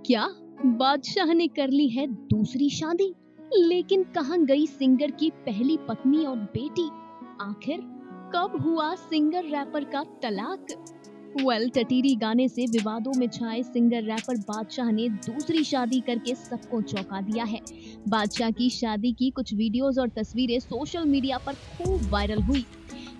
क्या बादशाह ने कर ली है दूसरी शादी? लेकिन कहाँ गई सिंगर की पहली पत्नी और बेटी? आखिर कब हुआ सिंगर रैपर का तलाक? टटीरी गाने से विवादों में छाए सिंगर रैपर बादशाह ने दूसरी शादी करके सबको चौंका दिया है। बादशाह की शादी की कुछ वीडियोस और तस्वीरें सोशल मीडिया पर खूब वायरल हुई।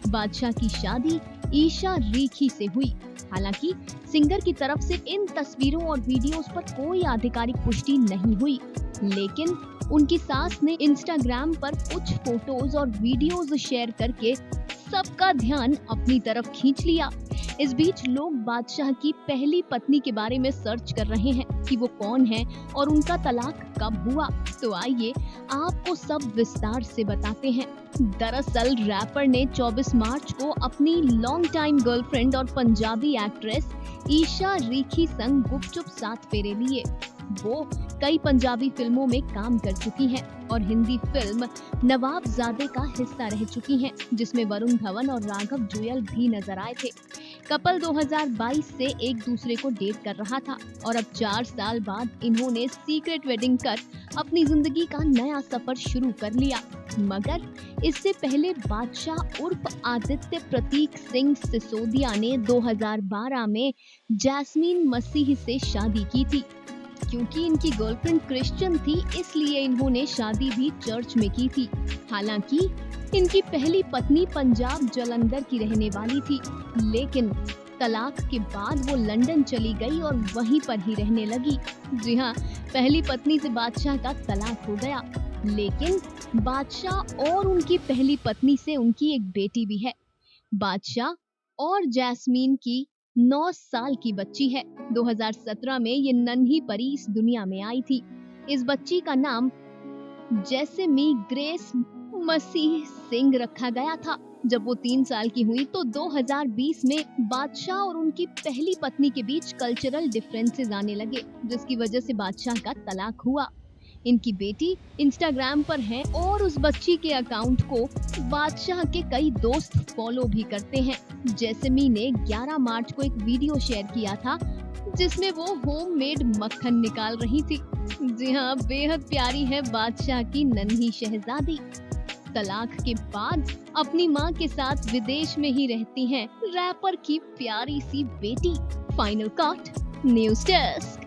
बादशाह की शादी ईशा रीखी से हुई। हालांकि सिंगर की तरफ से इन तस्वीरों और वीडियोस पर कोई आधिकारिक पुष्टि नहीं हुई, लेकिन उनकी सास ने इंस्टाग्राम पर कुछ फोटोज और वीडियोस शेयर करके सबका ध्यान अपनी तरफ खींच लिया। इस बीच लोग बादशाह की पहली पत्नी के बारे में सर्च कर रहे हैं कि वो कौन है और उनका तलाक कब हुआ। तो आइए आपको सब विस्तार से बताते हैं। दरअसल रैपर ने 24 मार्च को अपनी लॉन्ग टाइम गर्लफ्रेंड और पंजाबी एक्ट्रेस ईशा रीखी संग गुपचुप 7 फेरे लिए। वो कई पंजाबी फिल्मों में काम कर चुकी हैं और हिंदी फिल्म नवाबजादे का हिस्सा रह चुकी हैं, जिसमें वरुण धवन और राघव जुयल भी नजर आए थे। कपल 2022 से एक दूसरे को डेट कर रहा था और अब 4 साल बाद इन्होंने सीक्रेट वेडिंग कर अपनी जिंदगी का नया सफर शुरू कर लिया। मगर इससे पहले बादशाह उर्फ आदित्य प्रतीक सिंह सिसोदिया ने 2012 में जैस्मीन मसीह से शादी की थी। क्योंकि इनकी गर्लफ्रेंड क्रिश्चियन थी, इसलिए इन्होंने शादी भी चर्च में की थी। हालांकि इनकी पहली पत्नी पंजाब जालंधर की रहने वाली थी, लेकिन तलाक के बाद वो लंदन चली गई और वहीं पर ही रहने लगी। जी हाँ, पहली पत्नी से बादशाह का तलाक हो गया, लेकिन बादशाह और उनकी पहली पत्नी से उनकी एक बेटी भी है। बादशाह और जैस्मीन की 9 साल की बच्ची है। 2017 में ये नन्ही परी इस दुनिया में आई थी। इस बच्ची का नाम जेसेमी ग्रेस मसीह सिंह रखा गया था। जब वो 3 साल की हुई तो 2020 में बादशाह और उनकी पहली पत्नी के बीच कल्चरल डिफरेंसेस आने लगे, जिसकी वजह से बादशाह का तलाक हुआ। इनकी बेटी इंस्टाग्राम पर है और उस बच्ची के अकाउंट को बादशाह के कई दोस्त फॉलो भी करते हैं। जेसमी ने 11 मार्च को एक वीडियो शेयर किया था जिसमें वो होममेड मक्खन निकाल रही थी। जी हाँ, बेहद प्यारी है बादशाह की नन्ही शहजादी। तलाक के बाद अपनी माँ के साथ विदेश में ही रहती हैं रैपर की प्यारी सी बेटी। Final cut, news desk.